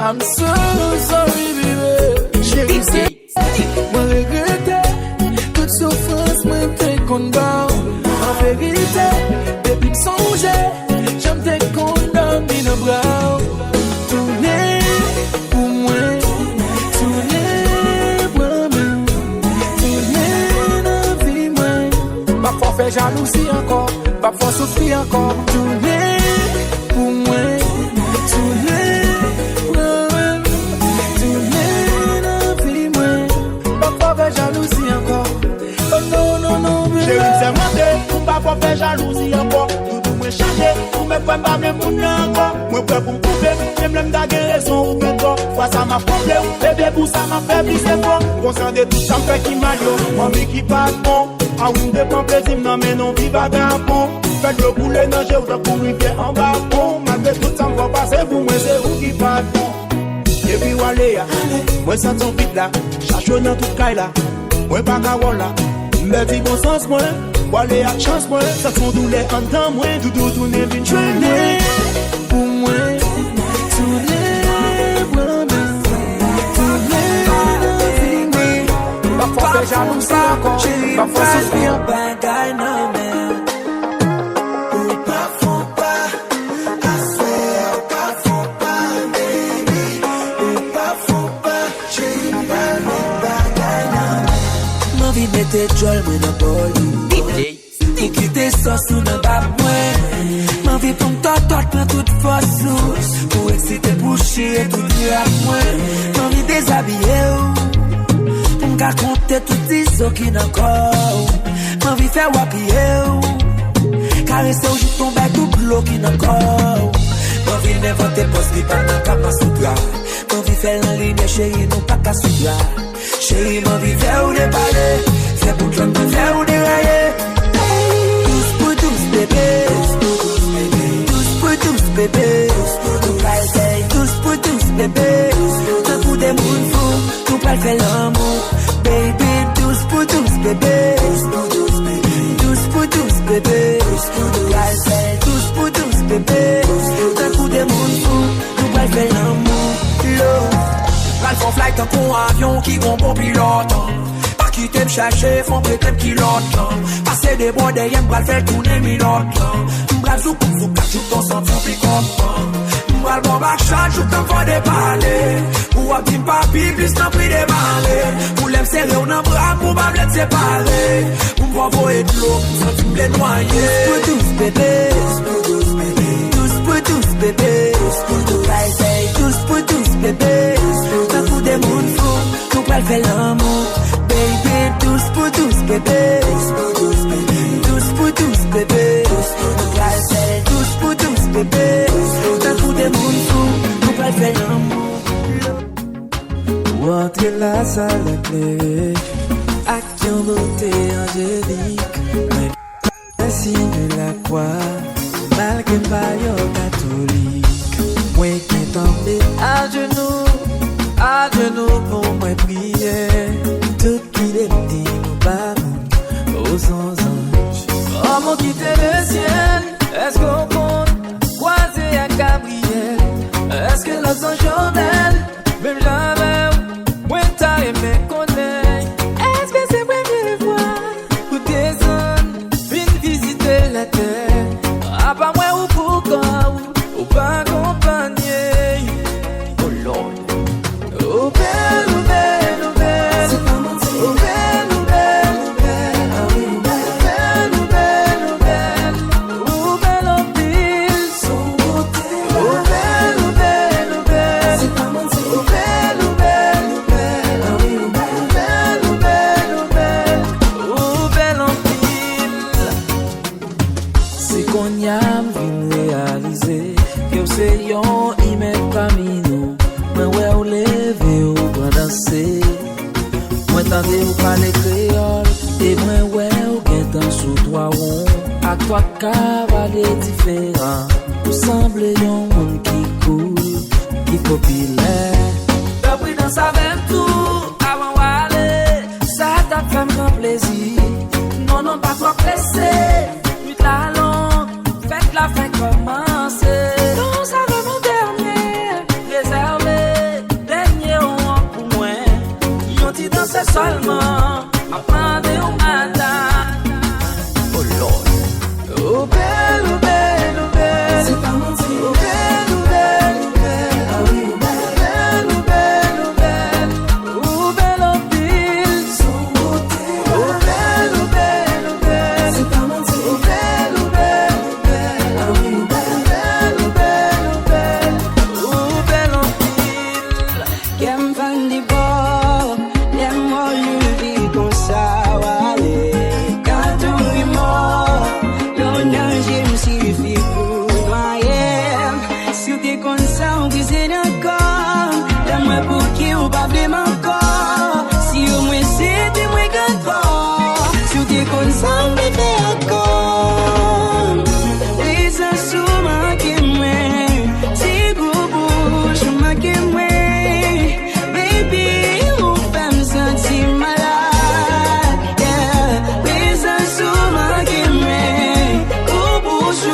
I'm so sorry, baby. Chérie, c'est moi regretté. Toute souffrance, moi t'es condamné. En vérité, depuis me songer, j'aime t'es condamné dans le bras. Tourner pour moi, tourner pour moi, tourner dans la vie, moi. Parfois faire jalousie encore, parfois souffrir encore. Tourner pour moi, tourner. Jalousie encore. Oh non, non, non, bébé. Chérie, c'est monté, pour pas faire jalousie encore. Tout me changer, pour me faire pas même pour encore. Moi, prêt pour me couper, même l'aime d'aguer raison ou bien toi. Face à ma problème, bébé, pour ça m'a fait plus fort. Conscient de tout ça, me fait qui m'a dit, moi, mais qui passe bon. A ou de prendre plaisir, non, mais non, vive à bon. Faites le boulet, nager, ou de courir, bien en bas, bon. Malgré tout ça, me va passer, pour moi, c'est vous qui passe bon. Et puis, Waléa, moi, ça t'en vite là. Chacho dans tout caille là. Moi, pas qu'à là. Mais dis bon sens, moi. Waléa, chance, moi. Ça son douleur en temps, moi. Doudou, tourner, vine, tourner. Pour moi, tourner, moi-même. Tourner, parfois, fait jalousie encore. Parfois, souffrir. Bagaille, non, mais. Mette jol mwen nan boli Ou ki te sos ou nan bab mwen M'envie pou m'totot pren tout fos Pou eksite pou chie tout nye ak mwen M'envie dezabye ou Pou m'ka konte tout diso ki nan kor M'envie fè wapye ou Karese ou jit ton bag tout blo ki nan kor M'envie n'invente pos li pa nan kama soudra M'envie fè l'enline chéri nou pa ka soudra Chéri m'envie fè ou de pale Fais pour que me fais ou dérailler. Tous pour tous bébé. Tous pour tous bébé. Tous pour tous bébé. Tout pour des mouns fous. Tout pas faire l'amour. Baby, tous pour tous bébé. Tous pour tous bébé. Tous pour tous bébé. Tout pour des mouns fous. Tout pas faire l'amour. Ral font flight en con avion qui vont bon pilote. Qui t'aime chercher, font prétendre qu'il l'autre. Passer des bois derrière, m'bral faire tourner mi l'autre. M'bral sous pour vous, car tout ton sang font plus comme m'bral bon bac chat, tout ton fond des palais. Ou à tim papi, plus n'en pris des balais. Pour l'aime serrer, on en bras, pour pas me séparer. Pour m'envoyer de l'eau, sans tu me les noyer. Tous pour tous bébé. Tous pour tous bébé. Tous pour tous bébé. D'un coup des mouns fous, nous pas faire l'amour. Baby, tous pour tous bébé. Tous pour tous bébé. Tous pour tous bébé. D'un coup des mouns fous, nous pas faire l'amour. Ou entrer la salle de clé, à qui en beauté angélique, mais signe de la croix, malgré maillot catholique. Moi qui tombé à genoux pour moi prier. Tout qui les dit nous parlons aux anges. Oh mon quitter le ciel, est-ce qu'on compte croiser à Gabriel? Est-ce que los anges d'elle, même jamais, où t'as aimé connaître? Est-ce que c'est vrai de les voir? Ou descendre, viens visiter la terre. À part moi ou pourquoi, ou pas accompagner. Oh Lord, oh belle, oh belle, oh belle. Oh belle, oh belle, oh belle, ah oui, oh belle, oh belle, oh belle, oh belle en pile, son beauté. Oh belle, oh belle, oh belle, c'est pas mon oh belle, oh belle. Kounyam vin réaliser que c'est yon imet camino. Moi ouais ou lever ou pour danser. Moi tande ou parler créole et moi ouais ou gen dans sous toi rond. À toi cavaler différent. Ou semble yon monde qui cool, qui populaire. Depuis dans sa même tour, avant aller, ça t'a fait grand plaisir. Non, non, pas trop pressé. Nuit la longue, faites la fin commencer. Non, ça va mon dernier, réservé. Dernier on pour moi. Y'ont dit danser seulement, appendez au matin. Oh Lord. Oh belle, oh belle, oh belle. C'est pas menti. Oh belle, oh belle, oh belle. Ah oui, oh belle, oh belle, oh belle. Oh belle en pile. Son beauté. Oh belle, oh belle, oh belle. C'est pas menti. Oh belle, oh belle, oh belle. Ah oui, oh belle, oh belle, oh belle. Oh belle en pile. Qu'aime fan di bo, l'aime-moi lui comme ça, allez. Quand on est mort, l'honneur me suffit pour moi, yeah. Si t'es comme ça, on disait encore. L'aime-moi pour qui ou pas vraiment encore. Si au moins c'était moi qui t'en. Si t'es comme ça, on me fait encore. Les instruments qui m'aiment, c'est gros bouche, moi qui m'aime. Baby, on fait me sentir malade, yeah. Les instruments qui m'aiment, gros bouche,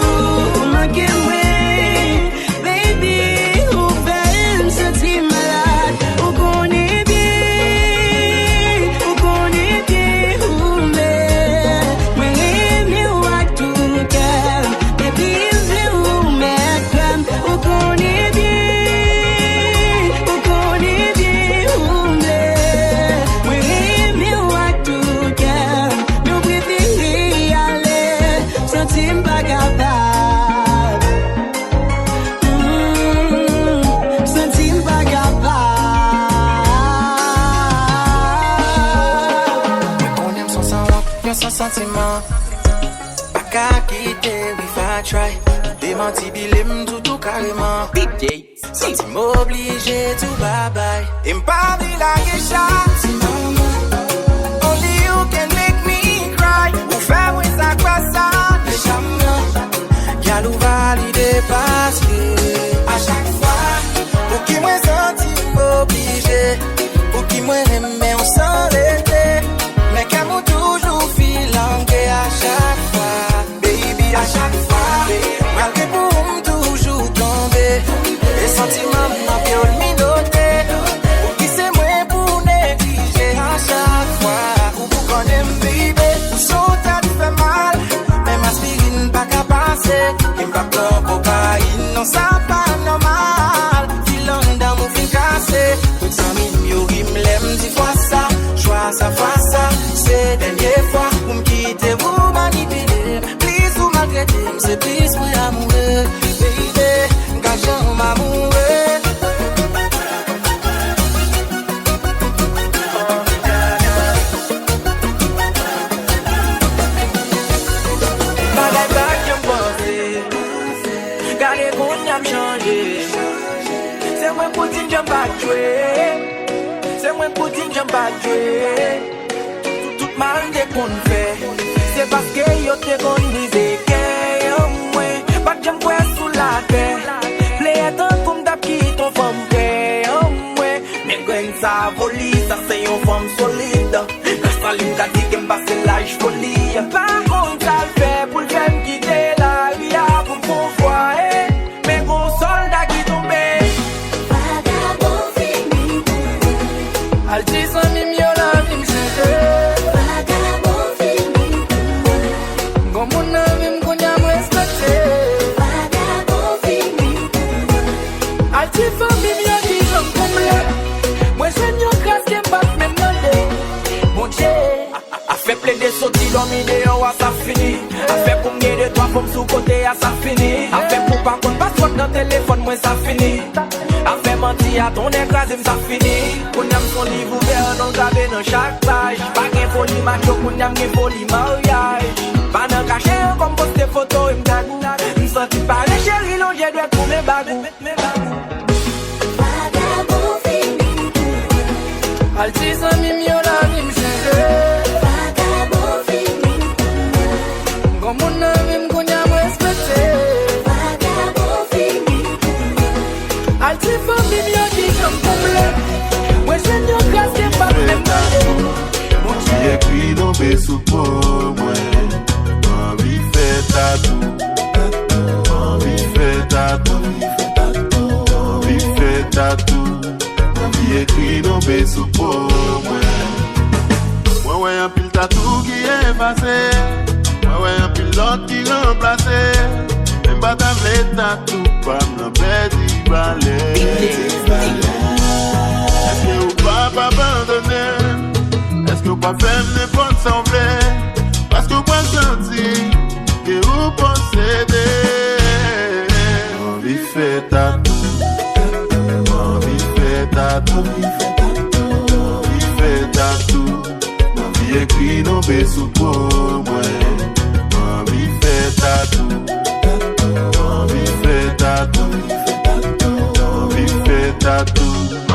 moi qui m'aime. Baby, on fait me sentir malade. On connaît bien, où mais mais où à tout cœur. Baby, où mais comme on connaît bien, où mais où à tout cœur. Nous préférons y aller, sentir pas capable. Sentir pas On aime son sang, y'a son sentiment. Pas qu'à quitter, if I try. Démenti, bilim, tout carrément. DJ Sentiment obligé, tout bye bye. Et m'pas la guécha. Only you can make me cry. Ou faire oui ça quoi ça. Les champions. Galou validé parce que à chaque fois, pour qui moi senti obligé. Pour qui moi aimé on s'en l'été. Mais qu'à moi toujours filangué à chaque fois. Baby à chaque fois. Malgré pour me toujours tomber. Les sentiments m'ont violé minoté. Pour qui c'est moi pour négliger à chaque fois. Ou pour qu'on aime baby. Ou sauter tu fais mal. Même aspirine pas qu'à passer. Qui m'a peur cocaïne. Non ça pas normal. Filant dans mon fin cassé. Tout ça m'y l'aime 10 fois ça. Choix ça fois ça. C'est dernière fois. Pour me quitter vous manipuler. Please vous maltraiter. C'est plus moi amoureux. Baby, gâchant m'amoureux. Bagay bak yon pense. Gade kon yam chanje. C'est moi pour dire j'aime pas jouer. C'est moi pour dire j'aime pas jouer. Tout mal de qu'on fait. C'est parce que yo te kon disait que yo moi pas j'aime quoi sous la terre. Play tant comme d'ap qui ton femme fait yo moi. Mais quand ça voli ça c'est une femme solide. Quand ça lui a dit que m'passe l'âge folie. Par contre ça le fait pour le faire me quitter la vie pour mon foyer. Mais gros soldat qui tombe. Al ti san mi myo la mi msete. Vagabond fini. Gomo na mi mkonya mwespete. Vagabond fini. Al ti san mi myo di jom komble. Mwen jen yo kras ke mbak men mande. Mon Dieu, a fait plein de sorties dominé à ça fini. A fait pour m'aider de toi comme sous côté à ça fini. A fait pour pas qu'on passe dans téléphone moi ça fini. A fait mentir à ton écrasé ça fini. Qu'on aime son livre ouvert non gravé dans chaque page. Pas qu'un folie macho qu'on aime qu'un folie mariage. Pas d'un cachet comme poster photo et m'tag. bagou. Vagabond fini pour moi. Al ti zami yo la vi m'chanje. Vagabond fini pour moi. Gon moun nan vi m'konya m'respecte. Vagabond fini pour moi. Al ti fami yo ki jom komple. Mwen jen yo klas ke pa mwen mande. Mon ti ekwi non be sou pou mwen. Envie fait tatou. Envie fait tatou. Envie fait tatou. Envie écrit non be sou pou mwen. Mwen wè yon pile tatou qui est effacé. Mwen wè yon pile l'autre qui remplacé. Mwen bat avle tatou pa m'nan pedi balè. Est-ce que ou pas abandonner? Est-ce que ou pas faire n'importe sembler? Parce que ou pas sentir que ou posséder. Envie fait tatou. Envie fait tatou. Envie fait tatou. Envie écrit non be sou pou mwen. Envie fait tatou. Envie fait tatou. Envie fait tatou.